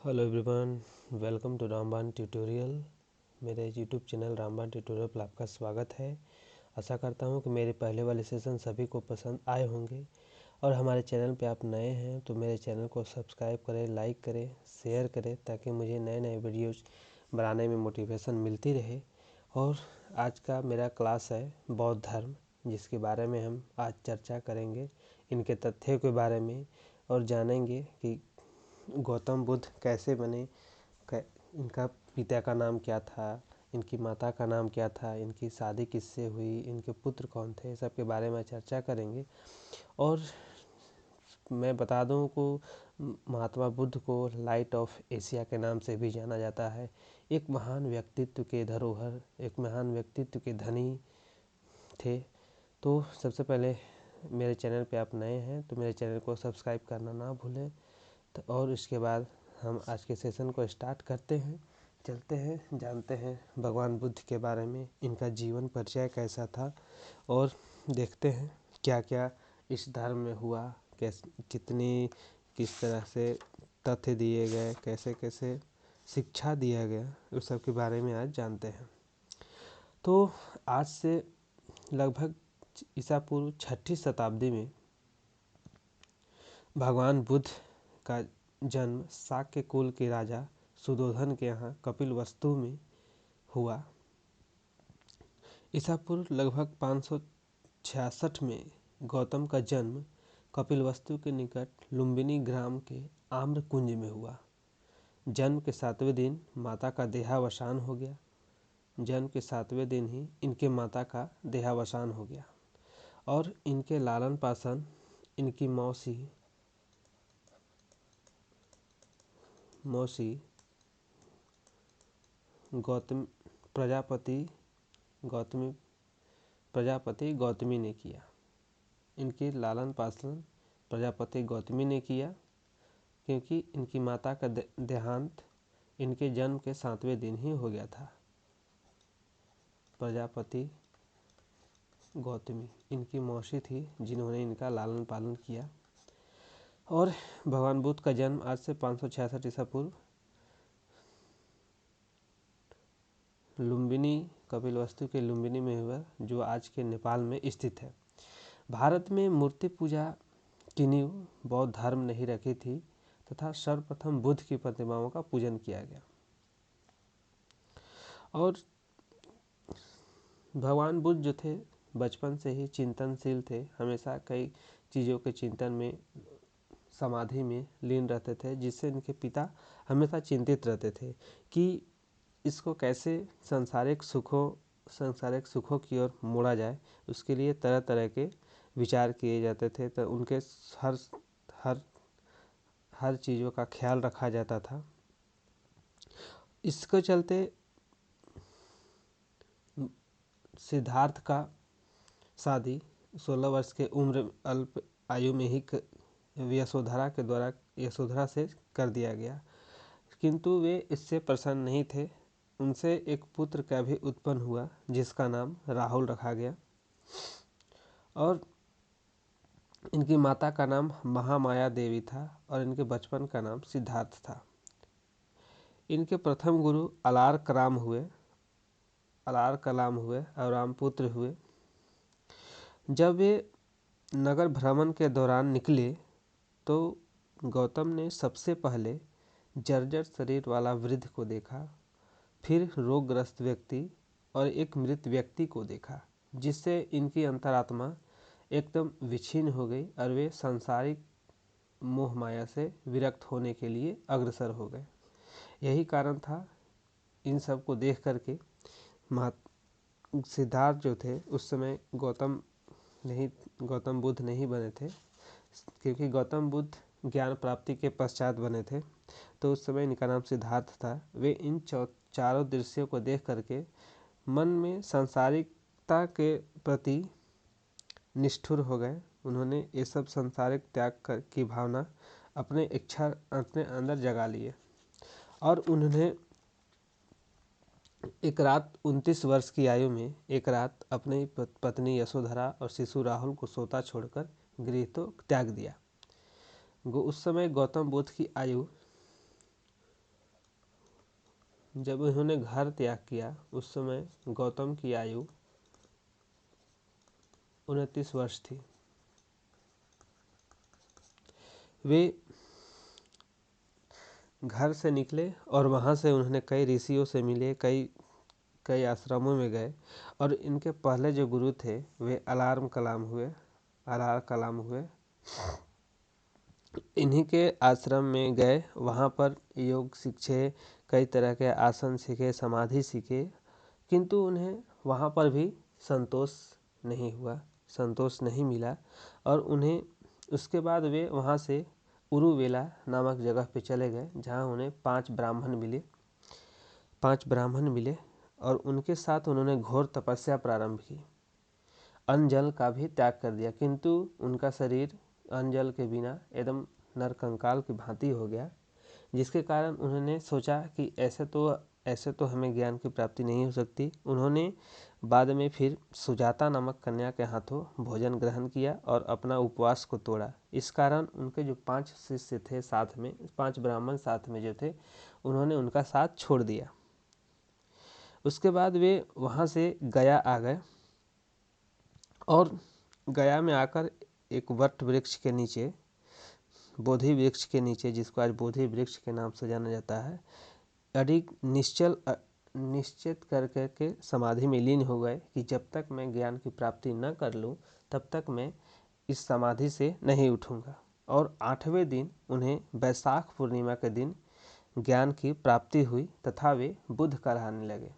Hello everyone, welcome to रामबाण tutorial. मेरे YouTube channel रामबाण ट्यूटोरियल पर आपका स्वागत है। आशा करता हूं कि मेरे पहले वाले सेशन सभी को पसंद आए होंगे और हमारे चैनल पे आप नए हैं तो मेरे चैनल को सब्सक्राइब करें, लाइक करें, शेयर करें ताकि मुझे नए नए वीडियोज़ बनाने में मोटिवेशन मिलती रहे। और आज का मेरा क्लास है बौद्ध धर्म, जिसके बारे में हम आज चर्चा करेंगे, इनके तथ्यों के बारे में, और जानेंगे कि गौतम बुद्ध कैसे बने, इनका पिता का नाम क्या था, इनकी माता का नाम क्या था, इनकी शादी किससे हुई, इनके पुत्र कौन थे, सब के बारे में चर्चा करेंगे। और मैं बता दूं को महात्मा बुद्ध को लाइट ऑफ एशिया के नाम से भी जाना जाता है। एक महान व्यक्तित्व के धरोहर, एक महान व्यक्तित्व के धनी थे। तो सबसे पहले मेरे चैनल पे आप नए हैं तो मेरे चैनल को सब्सक्राइब करना ना भूलें। तो और इसके बाद हम आज के सेशन को स्टार्ट करते हैं, चलते हैं, जानते हैं भगवान बुद्ध के बारे में, इनका जीवन परिचय कैसा था और देखते हैं क्या क्या इस धर्म में हुआ, किस तरह से तथ्य दिए गए, कैसे कैसे शिक्षा दिया गया, उस सब के बारे में आज जानते हैं। तो आज से लगभग ईसा पूर्व 6ठी शताब्दी में भगवान बुद्ध का जन्म शाक्य कुल के राजा सुधोधन के यहाँ कपिलवस्तु में हुआ। ईसा पूर्व लगभग 566 में गौतम का जन्म कपिलवस्तु के निकट लुम्बिनी ग्राम के आम्र कुंज में हुआ। जन्म के 7वें दिन माता का देहावसान हो गया। जन्म के 7वें दिन ही इनके माता का देहावसान हो गया और इनके लालन पालन इनकी मौसी प्रजापति गौतमी ने किया। इनके लालन पालन प्रजापति गौतमी ने किया क्योंकि इनकी माता का देहांत इनके जन्म के 7वें दिन ही हो गया था। प्रजापति गौतमी इनकी मौसी थी जिन्होंने इनका लालन पालन किया। और भगवान बुद्ध का जन्म आज से 566 ईसा पूर्व लुम्बिनी, कपिलवस्तु के लुम्बिनी में हुआ, जो आज के नेपाल में स्थित है। भारत में मूर्ति पूजा की नींव बौद्ध धर्म ने ही रखी थी तथा सर्वप्रथम बुद्ध की प्रतिमाओं का पूजन किया गया। और भगवान बुद्ध जो थे बचपन से ही चिंतनशील थे, हमेशा कई चीज़ों के चिंतन में, समाधि में लीन रहते थे, जिससे इनके पिता हमेशा चिंतित रहते थे कि इसको कैसे सांसारिक सुखों की ओर मोड़ा जाए। उसके लिए तरह तरह के विचार किए जाते थे, तो उनके हर चीज़ों का ख्याल रखा जाता था। इसके चलते सिद्धार्थ का शादी 16 वर्ष के उम्र अल्प आयु में ही यशोधरा से कर दिया गया, किंतु वे इससे प्रसन्न नहीं थे। उनसे एक पुत्र का भी उत्पन्न हुआ जिसका नाम राहुल रखा गया और इनकी माता का नाम महामाया देवी था और इनके बचपन का नाम सिद्धार्थ था। इनके प्रथम गुरु अलार कलाम हुए और रामपुत्र हुए। जब वे नगर भ्रमण के दौरान निकले तो गौतम ने सबसे पहले जर्जर शरीर वाला वृद्ध को देखा, फिर रोगग्रस्त व्यक्ति और एक मृत व्यक्ति को देखा, जिससे इनकी अंतरात्मा एकदम विच्छिन्न हो गई और वे सांसारिक मोह माया से विरक्त होने के लिए अग्रसर हो गए। यही कारण था इन सब को देख करके सिद्धार्थ जो थे उस समय गौतम बुद्ध नहीं बने थे, क्योंकि गौतम बुद्ध ज्ञान प्राप्ति के पश्चात बने थे, तो उस समय इनका नाम सिद्धार्थ था। वे इन चारों दृश्यों को देख करके मन में सांसारिकता के प्रति निष्ठुर हो गए। उन्होंने ये सब सांसारिक त्याग की भावना अपने अंदर जगा लिए और उन्होंने एक रात 29 वर्ष की आयु में एक रात अपनी पत्नी यशोधरा और शिशु राहुल को सोता छोड़कर गृह तो त्याग दिया। उस समय गौतम बुद्ध की आयु जब उन्होंने घर त्याग किया उस समय गौतम की आयु 29 वर्ष थी। वे घर से निकले और वहाँ से उन्होंने कई ऋषियों से मिले, कई आश्रमों में गए और इनके पहले जो गुरु थे वे अलार कलाम हुए। इन्हीं के आश्रम में गए, वहाँ पर योग सीखे, कई तरह के आसन सीखे, समाधि सीखे, किंतु उन्हें वहाँ पर भी संतोष नहीं मिला और उन्हें उसके बाद वे वहाँ से उरुवेला नामक जगह पे चले गए, जहाँ उन्हें 5 ब्राह्मण मिले और उनके साथ उन्होंने घोर तपस्या प्रारंभ की। अन्न जल का भी त्याग कर दिया, किंतु उनका शरीर अन्न जल के बिना एकदम नरकंकाल की भांति हो गया, जिसके कारण उन्होंने सोचा कि ऐसे तो हमें ज्ञान की प्राप्ति नहीं हो सकती। उन्होंने बाद में फिर सुजाता नामक कन्या के हाथों भोजन ग्रहण किया और अपना उपवास को तोड़ा। इस कारण उनके जो 5 शिष्य थे साथ में, 5 ब्राह्मण साथ में जो थे, उन्होंने उनका साथ छोड़ दिया। उसके बाद वे वहाँ से गया आ गए और गया में आकर एक वट वृक्ष के नीचे, बोधि वृक्ष के नीचे, जिसको आज बोधि वृक्ष के नाम से जाना जाता है, अधिक निश्चित करके के समाधि में लीन हो गए कि जब तक मैं ज्ञान की प्राप्ति न कर लूँ तब तक मैं इस समाधि से नहीं उठूँगा। और 8वें दिन उन्हें वैशाख पूर्णिमा के दिन ज्ञान की प्राप्ति हुई तथा वे बुद्ध कहलाने लगे।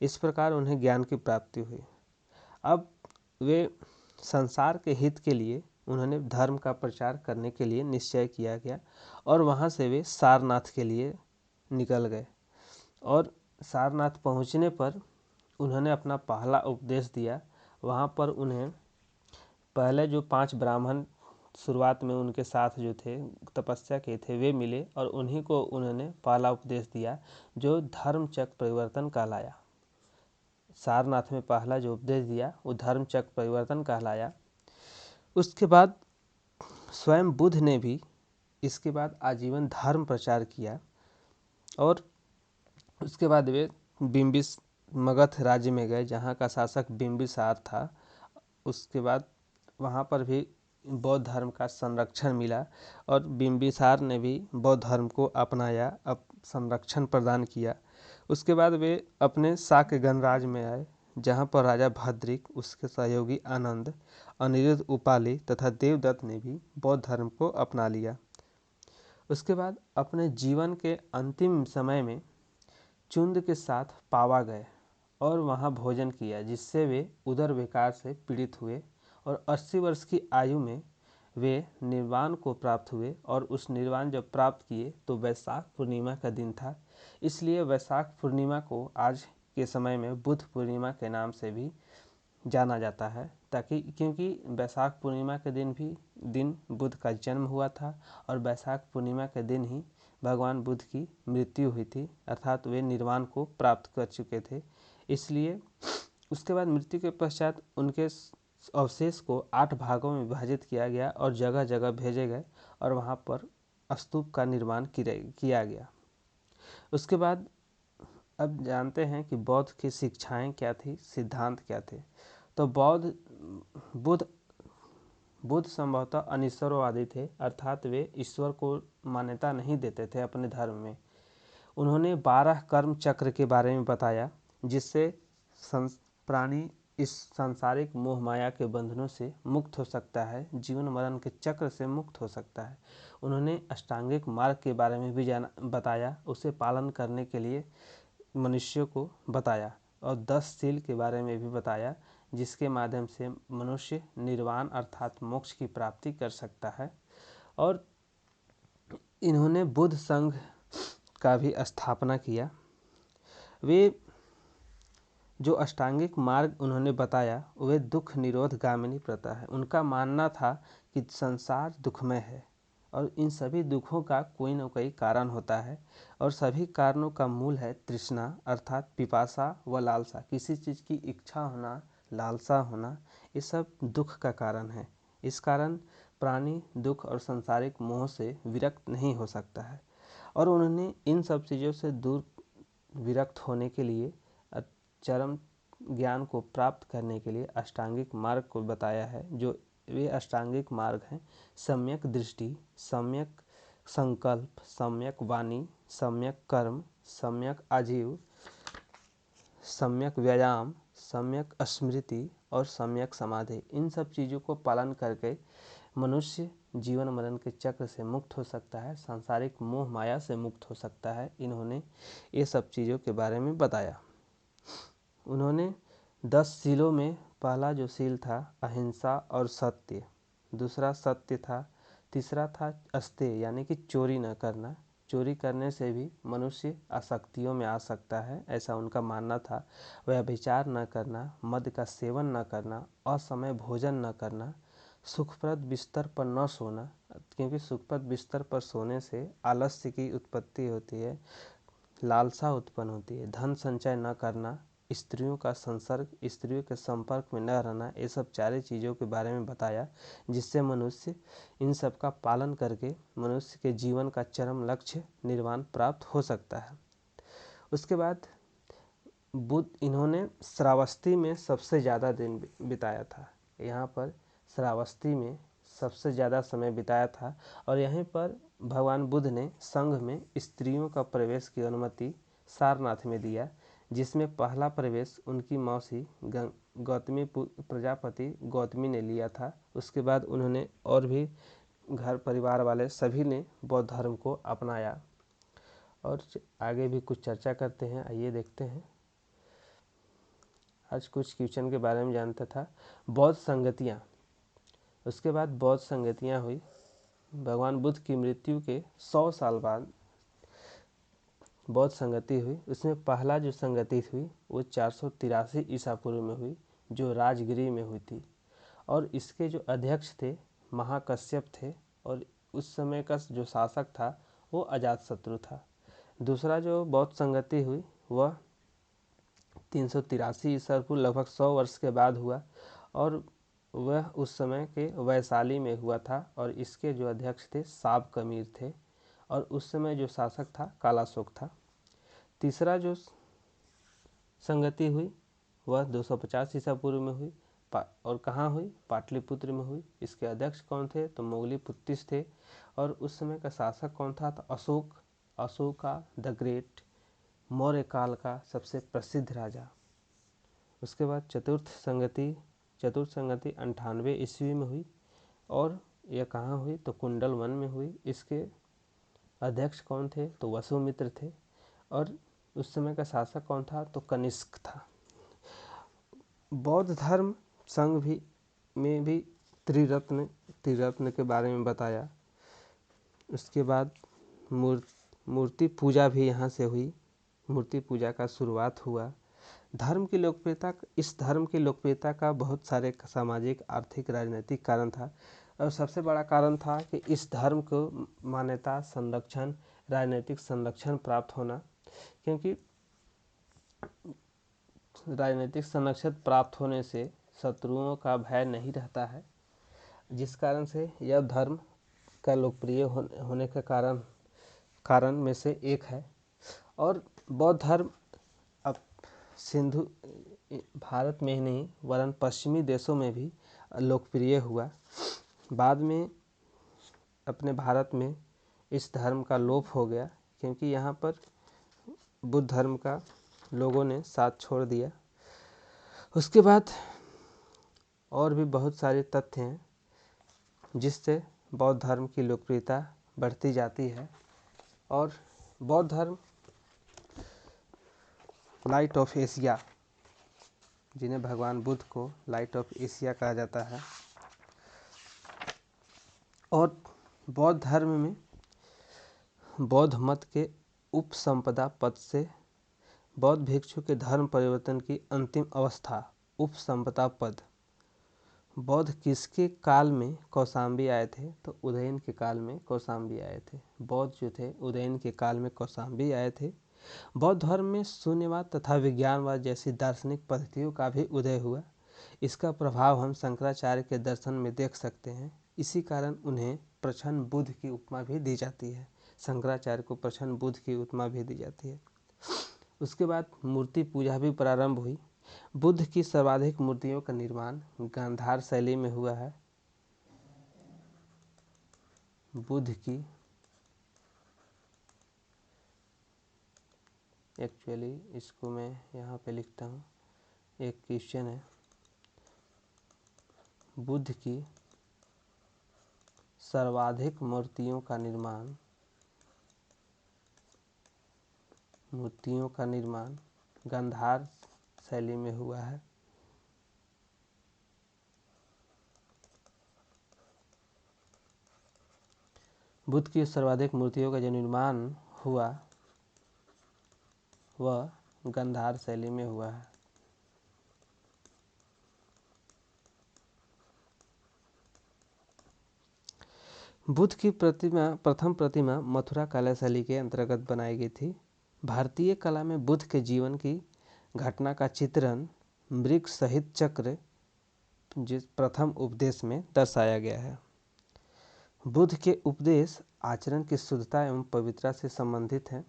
इस प्रकार उन्हें ज्ञान की प्राप्ति हुई। अब वे संसार के हित के लिए उन्होंने धर्म का प्रचार करने के लिए निश्चय किया गया और वहाँ से वे सारनाथ के लिए निकल गए। और सारनाथ पहुँचने पर उन्होंने अपना पहला उपदेश दिया। वहाँ पर उन्हें पहले जो 5 ब्राह्मण शुरुआत में उनके साथ जो थे तपस्या के थे वे मिले और उन्हीं को उन्होंने पहला उपदेश दिया जो धर्मचक्र परिवर्तन कहलाया। सारनाथ में पहला जो उपदेश दिया वो धर्मचक्र परिवर्तन कहलाया। उसके बाद स्वयं बुद्ध ने भी इसके बाद आजीवन धर्म प्रचार किया और उसके बाद वे मगध राज्य में गए, जहाँ का शासक बिंबिसार था। उसके बाद वहाँ पर भी बौद्ध धर्म का संरक्षण मिला और बिंबिसार ने भी बौद्ध धर्म को अपनाया, अब संरक्षण प्रदान किया। उसके बाद वे अपने शाक्य गणराज्य में आए, जहाँ पर राजा भद्रिक, उसके सहयोगी आनंद, अनिरुद्ध उपाली तथा देवदत्त ने भी बौद्ध धर्म को अपना लिया। उसके बाद अपने जीवन के अंतिम समय में चुंद के साथ पावा गए और वहाँ भोजन किया, जिससे वे उदर विकार से पीड़ित हुए और 80 वर्ष की आयु में वे निर्वाण को प्राप्त हुए। और उस निर्वाण जब प्राप्त किए तो वैशाख पूर्णिमा का दिन था, इसलिए वैशाख पूर्णिमा को आज के समय में बुद्ध पूर्णिमा के नाम से भी जाना जाता है, क्योंकि वैशाख पूर्णिमा के दिन बुद्ध का जन्म हुआ था और वैशाख पूर्णिमा के दिन ही भगवान बुद्ध की मृत्यु हुई थी, अर्थात वे निर्वाण को प्राप्त कर चुके थे। इसलिए उसके बाद मृत्यु के पश्चात उनके अवशेष को 8 भागों में विभाजित किया गया और जगह जगह भेजे गए और वहाँ पर स्तूप का निर्माण किया गया। उसके बाद अब जानते हैं कि बौद्ध की शिक्षाएं क्या थी, सिद्धांत क्या थे। तो बुद्ध संभवतः अनिश्वरवादी थे, अर्थात वे ईश्वर को मान्यता नहीं देते थे अपने धर्म में। उन्होंने 12 कर्म चक्र के बारे में बताया, जिससे प्राणी इस सांसारिक मोह माया के बंधनों से मुक्त हो सकता है, जीवन मरण के चक्र से मुक्त हो सकता है। उन्होंने अष्टांगिक मार्ग के बारे में भी बताया, उसे पालन करने के लिए मनुष्य को बताया और 10 शील के बारे में भी बताया, जिसके माध्यम से मनुष्य निर्वाण अर्थात मोक्ष की प्राप्ति कर सकता है। और इन्होंने बुद्ध संघ का भी स्थापना किया। वे जो अष्टांगिक मार्ग उन्होंने बताया वे दुख निरोध गामिनी प्रथा है। उनका मानना था कि संसार दुखमय है और इन सभी दुखों का कोई न कोई कारण होता है और सभी कारणों का मूल है तृष्णा अर्थात पिपासा व लालसा। किसी चीज़ की इच्छा होना, लालसा होना, ये सब दुख का कारण है। इस कारण प्राणी दुख और सांसारिक मोह से विरक्त नहीं हो सकता है। और उन्होंने इन सब चीज़ों से दूर विरक्त होने के लिए, चरम ज्ञान को प्राप्त करने के लिए अष्टांगिक मार्ग को बताया है। जो वे अष्टांगिक मार्ग हैं: सम्यक दृष्टि, सम्यक संकल्प, सम्यक वाणी, सम्यक कर्म, सम्यक आजीव, सम्यक व्यायाम, सम्यक स्मृति और सम्यक समाधि। इन सब चीज़ों को पालन करके मनुष्य जीवन मरण के चक्र से मुक्त हो सकता है, सांसारिक मोह माया से मुक्त हो सकता है। इन्होंने ये सब चीज़ों के बारे में बताया। उन्होंने 10 शीलों में पहला जो शील था अहिंसा और सत्य, दूसरा सत्य था, तीसरा था अस्तेय यानी कि चोरी न करना। चोरी करने से भी मनुष्य आसक्तियों में आ सकता है, ऐसा उनका मानना था। वह विचार न करना, मद का सेवन न करना, असमय भोजन न करना, सुखप्रद बिस्तर पर न सोना, क्योंकि सुखप्रद बिस्तर पर सोने से आलस्य की उत्पत्ति होती है, लालसा उत्पन्न होती है। धन संचय न करना, स्त्रियों का संसर्ग, स्त्रियों के संपर्क में न रहना, ये सब चारे चीज़ों के बारे में बताया, जिससे मनुष्य इन सब का पालन करके मनुष्य के जीवन का चरम लक्ष्य निर्वाण प्राप्त हो सकता है। उसके बाद बुद्ध इन्होंने श्रावस्ती में सबसे ज़्यादा दिन बिताया था। यहाँ पर श्रावस्ती में सबसे ज़्यादा समय बिताया था और यहीं पर भगवान बुद्ध ने संघ में स्त्रियों का प्रवेश की अनुमति सारनाथ में दिया, जिसमें पहला प्रवेश उनकी मौसी गौतमी प्रजापति गौतमी ने लिया था। उसके बाद उन्होंने और भी घर परिवार वाले सभी ने बौद्ध धर्म को अपनाया। और आगे भी कुछ चर्चा करते हैं, आइए देखते हैं। आज कुछ क्वेश्चन के बारे में जानता था। बौद्ध संगतियाँ, उसके बाद बौद्ध संगतियाँ हुई। भगवान बुद्ध की मृत्यु के 100 साल बाद बौद्ध संगति हुई। उसमें पहला जो संगति हुई वो 483 ईसा पूर्व में हुई, जो राजगिरी में हुई थी। और इसके जो अध्यक्ष थे महाकश्यप थे, और उस समय का जो शासक था वो अजातशत्रु था। दूसरा जो बौद्ध संगति हुई वह 383 ईसा पूर्व लगभग 100 वर्ष के बाद हुआ, और वह उस समय के वैशाली में हुआ था। और इसके जो अध्यक्ष थे साब कमीर थे, और उस समय जो शासक था कालाशोक था। तीसरा जो संगति हुई वह 250 ईसा पूर्व में हुई, और कहाँ हुई? पाटलिपुत्र में हुई। इसके अध्यक्ष कौन थे? तो मोगलीपुत्तिस थे। और उस समय का शासक कौन था? तो अशोका द ग्रेट, मौर्य काल का सबसे प्रसिद्ध राजा। उसके बाद चतुर्थ संगति 98 ईस्वी में हुई, और यह कहाँ हुई? तो कुंडल वन में हुई। इसके अध्यक्ष कौन थे? तो वसुमित्र थे। और उस समय का शासक कौन था? तो कनिष्क था। बौद्ध धर्म संघ भी में भी त्रिरत्न के बारे में बताया। उसके बाद मूर्ति पूजा भी यहाँ से हुई, मूर्ति पूजा का शुरुआत हुआ। इस धर्म की लोकप्रियता का बहुत सारे सामाजिक, आर्थिक, राजनीतिक कारण था। और सबसे बड़ा कारण था कि इस धर्म को मान्यता, संरक्षण, राजनीतिक संरक्षण प्राप्त होना, क्योंकि राजनीतिक संरक्षण प्राप्त होने से शत्रुओं का भय नहीं रहता है, जिस कारण से यह धर्म का लोकप्रिय होने का कारण में से एक है। और बौद्ध धर्म अब सिंधु भारत में ही नहीं वरन पश्चिमी देशों में भी लोकप्रिय हुआ। बाद में अपने भारत में इस धर्म का लोप हो गया, क्योंकि यहाँ पर बुद्ध धर्म का लोगों ने साथ छोड़ दिया। उसके बाद और भी बहुत सारे तथ्य हैं जिससे बौद्ध धर्म की लोकप्रियता बढ़ती जाती है। और बौद्ध धर्म लाइट ऑफ एशिया, जिन्हें भगवान बुद्ध को लाइट ऑफ एशिया कहा जाता है। और बौद्ध धर्म में बौद्ध मत के उपसंपदा पद से बौद्ध भिक्षु के धर्म परिवर्तन की अंतिम अवस्था उपसंपदा पद। बौद्ध किसके काल में कौशाम्बी आए थे? तो उदयन के काल में कौशाम्बी आए थे। बौद्ध जो थे उदयन के काल में कौशाम्बी आए थे। बौद्ध धर्म में शून्यवाद तथा विज्ञानवाद जैसी दार्शनिक पद्धतियों का भी उदय हुआ। इसका प्रभाव हम शंकराचार्य के दर्शन में देख सकते हैं। इसी कारण उन्हें प्रछन्न बुद्ध की उपमा भी दी जाती है। शंकराचार्य को प्रछन्न बुद्ध की उपमा भी दी जाती है। उसके बाद मूर्ति पूजा भी प्रारंभ हुई। बुद्ध की सर्वाधिक मूर्तियों का निर्माण गांधार शैली में हुआ है। बुद्ध की एक्चुअली इसको मैं यहाँ पे लिखता हूँ, एक क्वेश्चन है। बुद्ध की सर्वाधिक मूर्तियों का निर्माण गांधार शैली में हुआ है। बुद्ध की सर्वाधिक मूर्तियों का जो निर्माण हुआ वह गांधार शैली में हुआ है। बुद्ध की प्रथम प्रतिमा मथुरा कला शैली के अंतर्गत बनाई गई थी। भारतीय कला में बुद्ध के जीवन की घटना का चित्रण मृग सहित चक्र जिस प्रथम उपदेश में दर्शाया गया है। बुद्ध के उपदेश आचरण की शुद्धता एवं पवित्रता से संबंधित हैं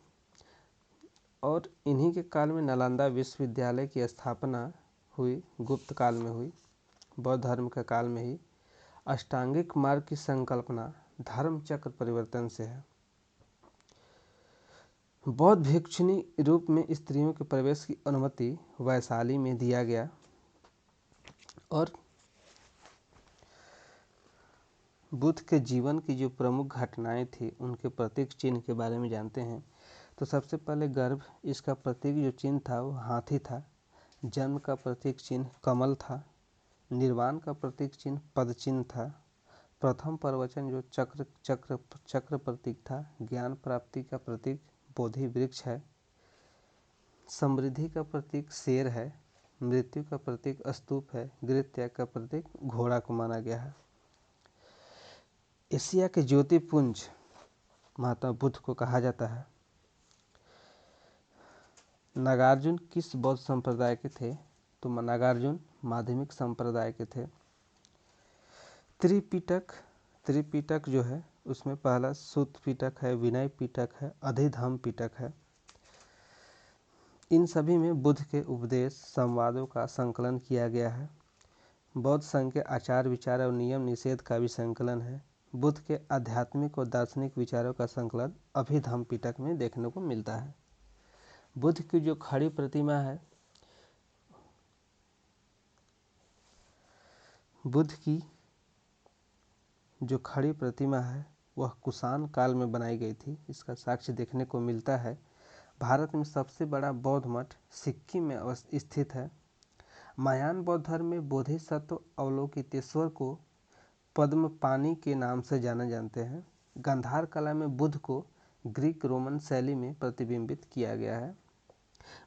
और इन्हीं के काल में नालंदा विश्वविद्यालय की स्थापना हुई, गुप्त काल में हुई, बौद्ध धर्म के काल में ही। अष्टांगिक मार्ग की संकल्पना धर्म चक्र परिवर्तन से है। बौद्ध भिक्षुणी रूप में स्त्रियों के प्रवेश की अनुमति वैशाली में दिया गया और बुद्ध के जीवन की जो प्रमुख घटनाएं थी उनके प्रतीक चिन्ह के बारे में जानते हैं। तो सबसे पहले गर्भ, इसका प्रतीक जो चिन्ह था वो हाथी था। जन्म का प्रतीक चिन्ह कमल था। निर्वाण का प्रतीक चिन्ह पद चिन्ह था। प्रथम प्रवचन जो चक्र प्रतीक था। ज्ञान प्राप्ति का प्रतीक बोधि वृक्ष है। समृद्धि का प्रतीक शेर है। मृत्यु का प्रतीक स्तूप है। गृह त्याग का प्रतीक घोड़ा को माना गया है। एशिया के ज्योतिपुंज महात्मा बुद्ध को कहा जाता है। नागार्जुन किस बौद्ध संप्रदाय के थे? तो नागार्जुन माध्यमिक संप्रदाय के थे। त्रिपिटक जो है उसमें पहला सूत पिटक है, विनय पिटक है, अधिधम्म पिटक है। इन सभी में बुद्ध के उपदेश संवादों का संकलन किया गया है। बौद्ध संघ के आचार विचार और नियम निषेध का भी संकलन है। बुद्ध के आध्यात्मिक और दार्शनिक विचारों का संकलन अभिधम्म पिटक में देखने को मिलता है। बुद्ध की जो खड़ी प्रतिमा है, बुद्ध की जो खड़ी प्रतिमा है वह कुषाण काल में बनाई गई थी। इसका साक्ष्य देखने को मिलता है। भारत में सबसे बड़ा बौद्ध मठ सिक्किम में स्थित है। महायान बौद्ध धर्म में बोधिसत्व अवलोकितेश्वर को पद्मपाणि के नाम से जानते हैं। गांधार कला में बुद्ध को ग्रीक रोमन शैली में प्रतिबिंबित किया गया है।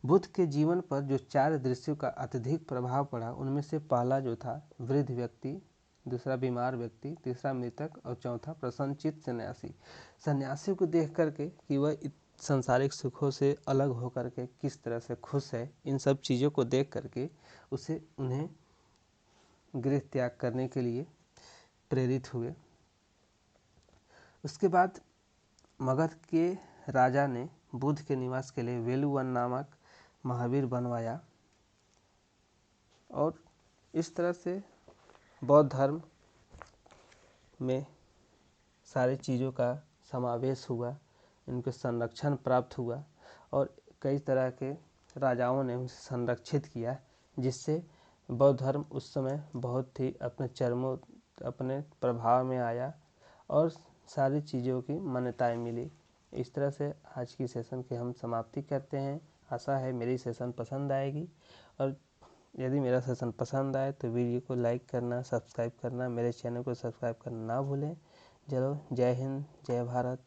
बुद्ध के जीवन पर जो 4 दृश्यों का अत्यधिक प्रभाव पड़ा उनमें से पहला जो था वृद्ध व्यक्ति, दूसरा बीमार व्यक्ति, तीसरा मृतक और चौथा प्रसन्नचित्त सन्यासी। सन्यासी को देख करके कि वह सांसारिक सुखों से अलग होकर के किस तरह से खुश है, इन सब चीज़ों को देख करके उन्हें गृह त्याग करने के लिए प्रेरित हुए। उसके बाद मगध के राजा ने बुद्ध के निवास के लिए वेलुवन नामक महावीर बनवाया और इस तरह से बौद्ध धर्म में सारी चीज़ों का समावेश हुआ, इनके संरक्षण प्राप्त हुआ और कई तरह के राजाओं ने उसे संरक्षित किया, जिससे बौद्ध धर्म उस समय बहुत ही अपने प्रभाव में आया और सारी चीज़ों की मान्यताएं मिली। इस तरह से आज की सेशन की हम समाप्ति करते हैं। आशा है मेरी सेशन पसंद आएगी और यदि मेरा सेशन पसंद आए तो वीडियो को लाइक करना, सब्सक्राइब करना, मेरे चैनल को सब्सक्राइब करना ना भूलें। चलो, जय हिंद, जय भारत।